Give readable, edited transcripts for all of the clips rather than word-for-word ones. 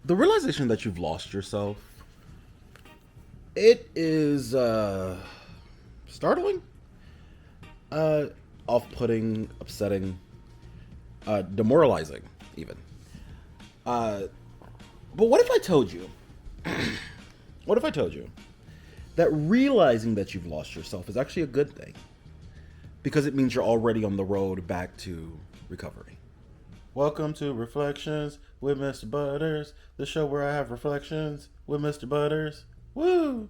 The realization that you've lost yourself, it is startling, uh, off-putting, upsetting, demoralizing, even. Uh, but what if I told you? What if I told you that realizing that you've lost yourself is actually a good thing because it means you're already on the road back to recovery? Welcome to Reflections with Mr. Butters, the show where I have reflections with Mr. Butters. Woo!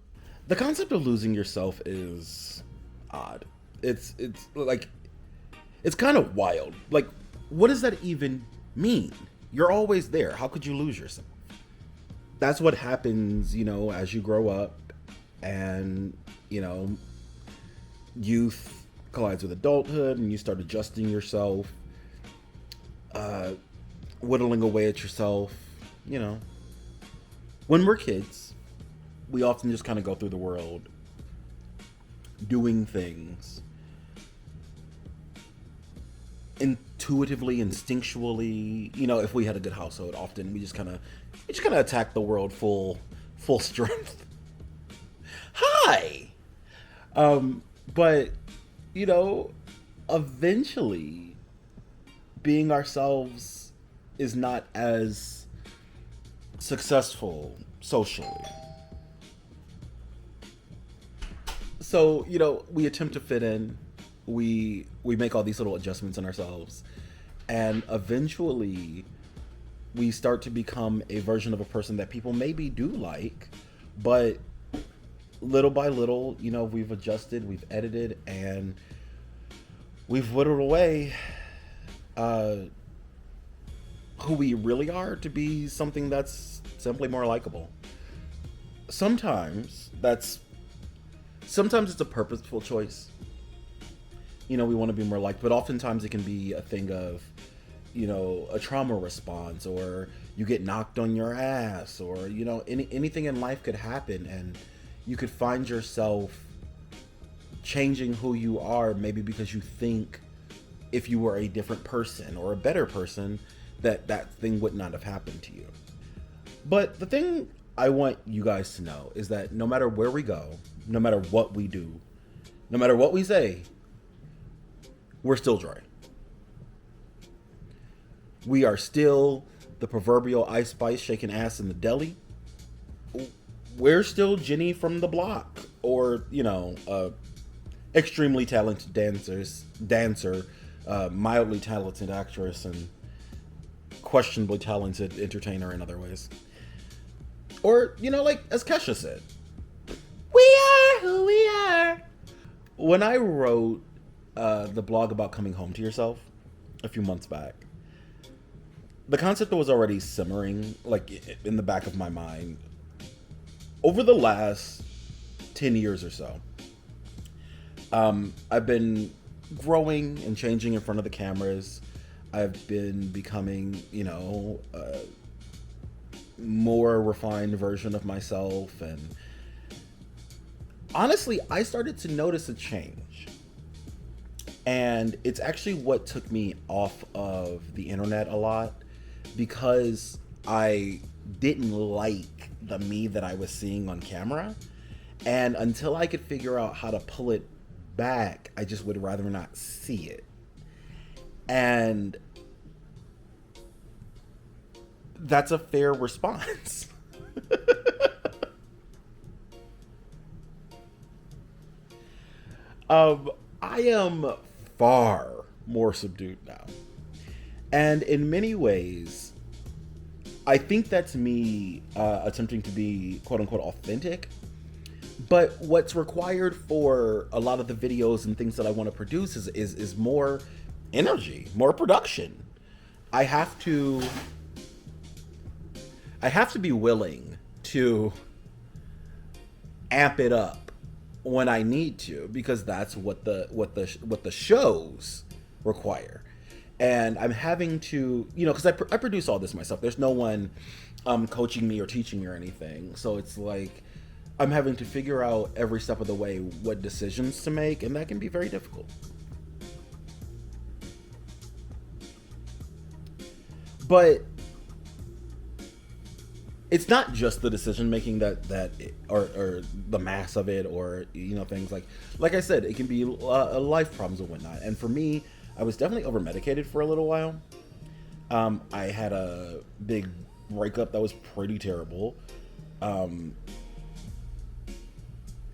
The concept of losing yourself is odd. It's it's kind of wild. Like, what does that even mean? You're always there. How could you lose yourself? That's what happens, as you grow up and, you know, youth collides with adulthood and you start adjusting yourself, uh, whittling away at yourself. You know, when we're kids, we often just kind of go through the world doing things intuitively, instinctually. If we had a good household, often we just kind of attack the world full strength. Hi. But you know, eventually being ourselves is not as successful socially. So, we attempt to fit in. We make all these little adjustments in ourselves. And eventually we start to become a version of a person that people maybe do like, but little by little, we've adjusted, we've edited, and we've whittled away uh, who we really are to be something that's simply more likable. Sometimes it's a purposeful choice. We want to be more liked, but oftentimes it can be a thing of, a trauma response, or you get knocked on your ass, or anything in life could happen, and you could find yourself changing who you are, maybe because you think if you were a different person or a better person, that thing would not have happened to you. But the thing I want you guys to know is that no matter where we go, no matter what we do, no matter what we say, we're still Dre. We are still the proverbial Ice Spice shaking ass in the deli. We're still Jenny from the block, or extremely talented dancer, mildly talented actress, and questionably talented entertainer in other ways. Or like as Kesha said, we are who we are. When I wrote the blog about coming home to yourself a few months back, the concept was already simmering like in the back of my mind. Over the last 10 years or so, I've been growing and changing in front of the cameras. I've been becoming, a more refined version of myself. And honestly, I started to notice a change. And it's actually what took me off of the internet a lot, because I didn't like the me that I was seeing on camera. And until I could figure out how to pull it back, I just would rather not see it. And that's a fair response. I am far more subdued now. And in many ways, I think that's me attempting to be quote unquote authentic. But what's required for a lot of the videos and things that I want to produce is more energy, more production. I have to be willing to amp it up when I need to, because that's what the shows require. And I'm having to, because I produce all this myself. There's no one coaching me or teaching me or anything. So it's like I'm having to figure out every step of the way what decisions to make, and that can be very difficult. But it's not just the decision making or the mass of it, or things like I said, it can be life problems and whatnot. And for me, I was definitely over medicated for a little while. I had a big breakup that was pretty terrible.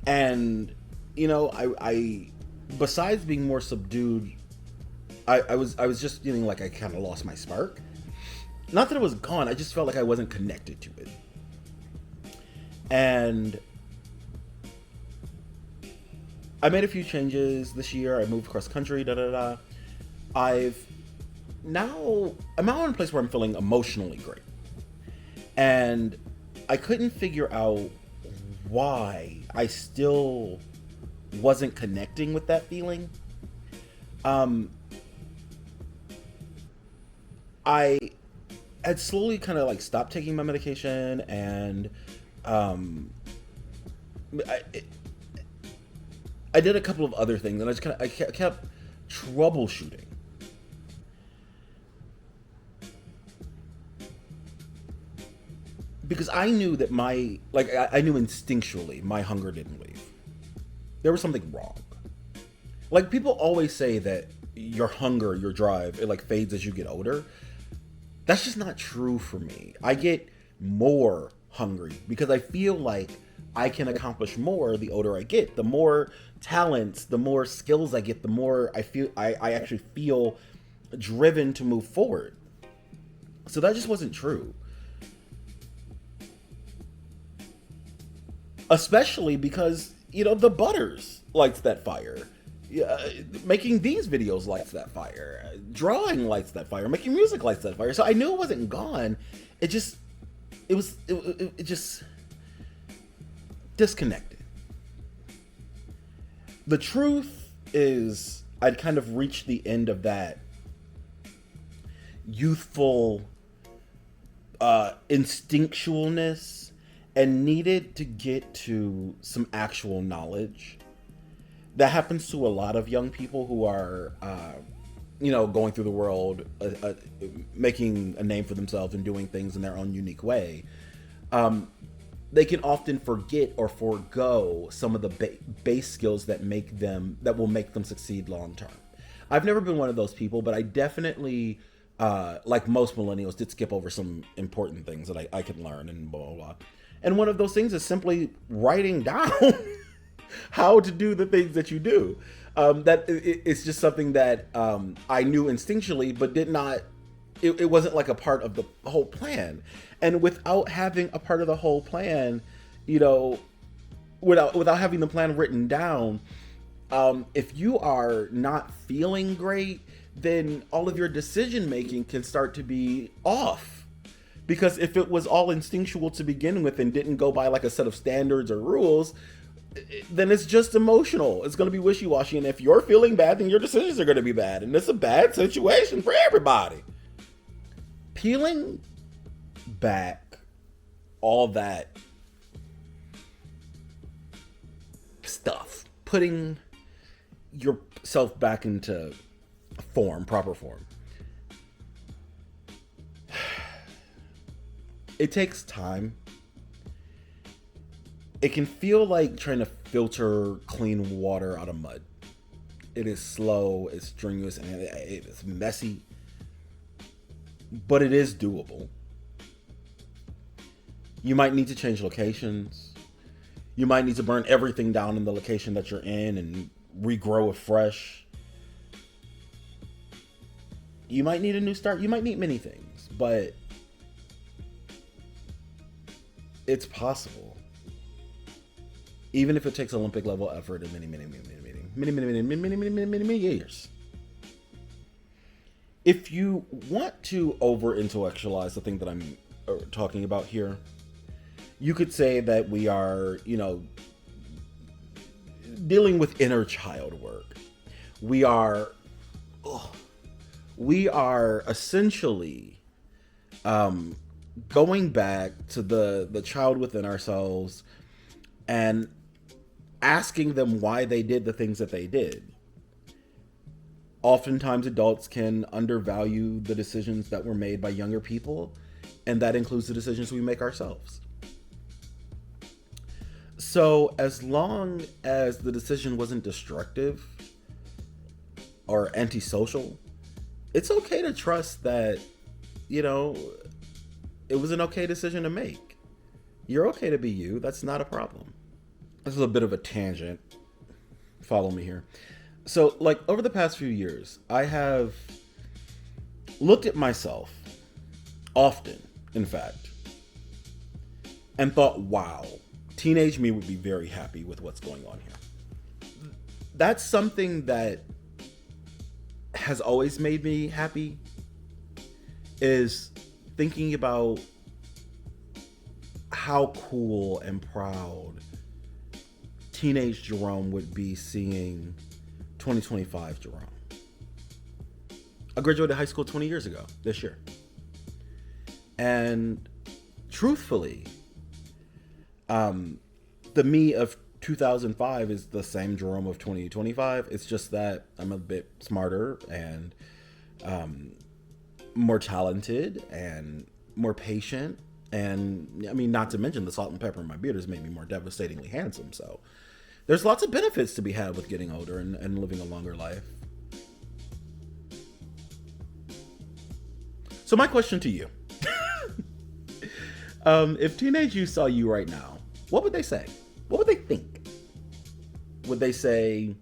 And I besides being more subdued, I was just feeling like I kind of lost my spark. Not that it was gone, I just felt like I wasn't connected to it. And I made a few changes this year. I moved across country, da da da. I've I'm now in a place where I'm feeling emotionally great. And I couldn't figure out why I still wasn't connecting with that feeling. I had slowly kind of like stopped taking my medication, and I, I did a couple of other things, and I kept troubleshooting. Because I knew that I knew instinctually my hunger didn't leave. There was something wrong. Like, people always say that your hunger, your drive, it like fades as you get older. That's just not true for me. I get more hungry because I feel like I can accomplish more the older I get. The more talents, the more skills I get, the more I actually feel driven to move forward. So that just wasn't true. Especially because, the Butters lights that fire. Making these videos lights that fire. Drawing lights that fire. Making music lights that fire. So I knew it wasn't gone. It just disconnected. The truth is, I'd kind of reached the end of that youthful instinctualness, and needed to get to some actual knowledge. That happens to a lot of young people who are, going through the world, making a name for themselves and doing things in their own unique way. They can often forget or forego some of the base skills that will make them succeed long term. I've never been one of those people, but I definitely, like most millennials, did skip over some important things that I could learn and blah, blah, blah. And one of those things is simply writing down how to do the things that you do. It's just something that I knew instinctually, but did not. It wasn't like a part of the whole plan. And without having a part of the whole plan, without having the plan written down, if you are not feeling great, then all of your decision making can start to be off. Because if it was all instinctual to begin with and didn't go by like a set of standards or rules, then it's just emotional. It's going to be wishy-washy. And if you're feeling bad, then your decisions are going to be bad. And it's a bad situation for everybody. Peeling back all that stuff, putting yourself back into proper form. It takes time. It can feel like trying to filter clean water out of mud. It is slow, it's strenuous, and it's messy. But it is doable. You might need to change locations. You might need to burn everything down in the location that you're in and regrow it fresh. You might need a new start. You might need many things, but it's possible. Even if it takes Olympic level effort in many years. If you want to over intellectualize the thing that I'm talking about here, you could say that we are, dealing with inner child work. We are essentially going back to the child within ourselves and asking them why they did the things that they did. Oftentimes adults can undervalue the decisions that were made by younger people, And that includes the decisions we make ourselves. So as long as the decision wasn't destructive or antisocial, it's okay to trust that, you know, it was an okay decision to make. You're okay to be you. That's not a problem. This is a bit of a tangent. Follow me here. So, like, over the past few years, I have looked at myself often, in fact, and thought, wow, teenage me would be very happy with what's going on here. That's something that has always made me happy, is thinking about how cool and proud teenage Jerome would be seeing 2025 Jerome. I graduated high school 20 years ago this year. And truthfully, the me of 2005 is the same Jerome of 2025. It's just that I'm a bit smarter and more talented and more patient. And I mean, not to mention the salt and pepper in my beard has made me more devastatingly handsome. So there's lots of benefits to be had with getting older and living a longer life. So my question to you, if teenage you saw you right now, what would they say? What would they think? Would they say,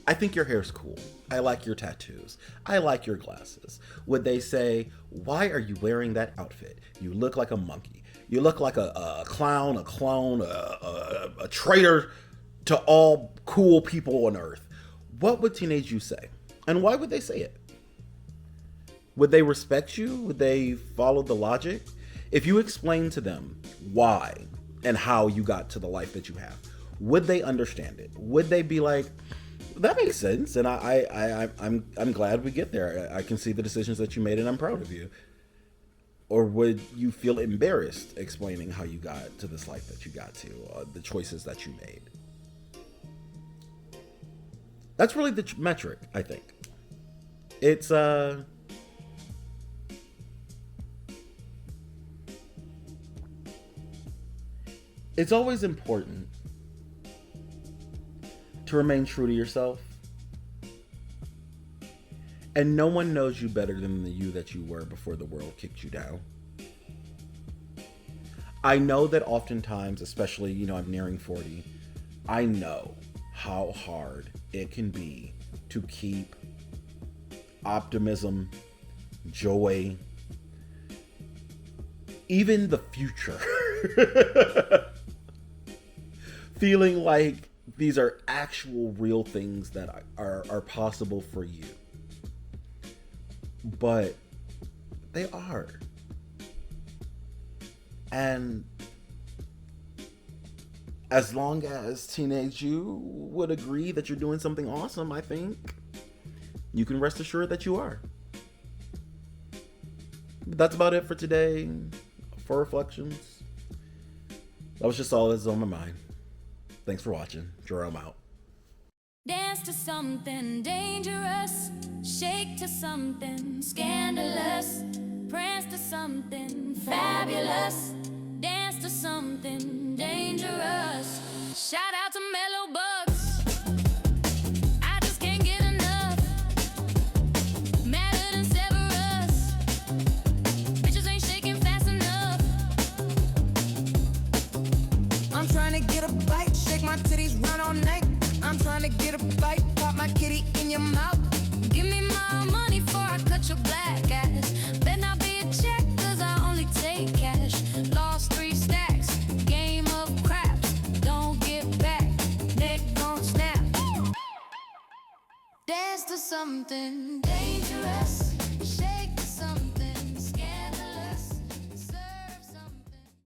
I think your hair's cool. I like your tattoos. I like your glasses. Would they say, why are you wearing that outfit? You look like a monkey. You look like a clown, a clone, a traitor to all cool people on earth. What would teenage you say? And why would they say it? Would they respect you? Would they follow the logic? If you explain to them why and how you got to the life that you have, would they understand it? Would they be like, that makes sense, and I'm glad we get there. I can see the decisions that you made, and I'm proud of you. Or would you feel embarrassed explaining how you got to this life that you got to, the choices that you made? That's really the metric, I think. It's always important to remain true to yourself. And no one knows you better than the you that you were before the world kicked you down. I know that oftentimes, especially, I'm nearing 40, I know how hard it can be to keep optimism, joy, even the future. Feeling like these are actual real things that are possible for you. But they are. And as long as teenage you would agree that you're doing something awesome, I think you can rest assured that you are. But that's about it for today. For reflections. That was just all that's on my mind. Thanks for watching. Jerome out. Dance to something dangerous, shake to something scandalous, prance to something fabulous, dance to something dangerous. Shout out to Mellow Bucks, I just can't get enough, madder than Severus, bitches ain't shaking fast enough. I'm trying to get a bite, shake my titties, run all night. I'm trying to get a bite, pop my kitty in your mouth. Give me my money before I cut your black ass. Better not be a check, cause I only take cash. Lost 3 stacks, game of craps. Don't get back, neck gon' snap. Dance to something dangerous.